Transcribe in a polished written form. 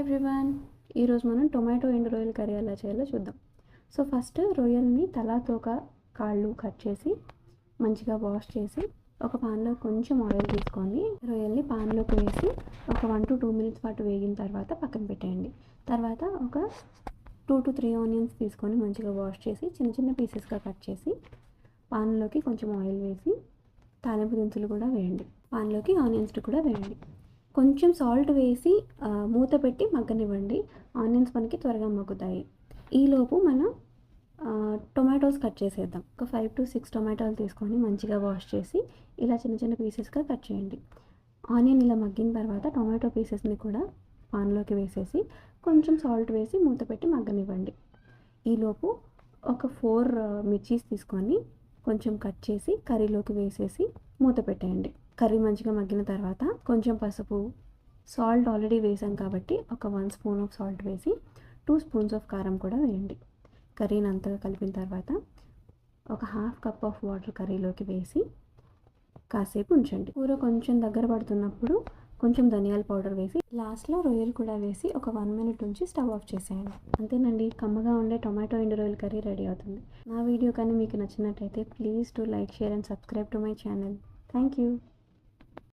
Everyone, ఈరోజు మనం tomato ఎండు రొయ్యల కర్రీ ఎలా చేయాలో చూద్దాం. సో ఫస్ట్ రొయ్యల్ని తలా తోక కాళ్ళు కట్ చేసి మంచిగా వాష్ చేసి ఒక పాన్లో కొంచెం ఆయిల్ తీసుకొని రొయ్యల్ని పాన్లోకి వేసి ఒక 1 to 2 minutes పాటు వేగిన తర్వాత పక్కన పెట్టేయండి. తర్వాత ఒక 2 to 3 ఆనియన్స్ తీసుకొని మంచిగా వాష్ చేసి చిన్న చిన్న పీసెస్గా కట్ చేసి పాన్లోకి కొంచెం ఆయిల్ వేసి తాలింపు దినుసులు కూడా వేయండి. పాన్లోకి ఆనియన్స్ కూడా వేయండి. కొంచెం సాల్ట్ వేసి మూత పెట్టి మగ్గనివ్వండి. ఆనియన్స్ మనకి త్వరగా మగ్గుతాయి. ఈలోపు మనం టొమాటోస్ కట్ చేసేద్దాం. ఒక 5 to 6 టొమాటోలు తీసుకొని మంచిగా వాష్ చేసి ఇలా చిన్న చిన్న పీసెస్గా కట్ చేయండి. ఆనియన్ ఇలా మగ్గిన తర్వాత టొమాటో పీసెస్ని కూడా పాన్లోకి వేసేసి కొంచెం సాల్ట్ వేసి మూత పెట్టి మగ్గనివ్వండి. ఈలోపు ఒక 4 మిర్చీస్ తీసుకొని కొంచెం కట్ చేసి కర్రీలోకి వేసేసి మూత పెట్టేయండి. కర్రీ మంచిగా మగ్గిన తర్వాత కొంచెం పసుపు, సాల్ట్ ఆల్రెడీ వేసాం కాబట్టి ఒక 1 స్పూన్ ఆఫ్ సాల్ట్ వేసి 2 స్పూన్స్ ఆఫ్ కారం కూడా వేయండి. కర్రీని అంతగా కలిపిన తర్వాత ఒక 1/2 కప్ ఆఫ్ వాటర్ కర్రీలోకి వేసి కాసేపు ఉంచండి. కూర కొంచెం దగ్గర పడుతున్నప్పుడు కొంచెం ధనియాల పౌడర్ వేసి లాస్ట్లో రొయ్యలు కూడా వేసి ఒక 1 minute ఉంచి స్టవ్ ఆఫ్ చేసేయండి. అంతేనండి, కమ్మగా ఉండే టొమాటో ఎండు రొయ్యల కర్రీ రెడీ అవుతుంది. నా వీడియో కానీ మీకు నచ్చినట్టయితే please to like, share and subscribe to my channel. Thank you.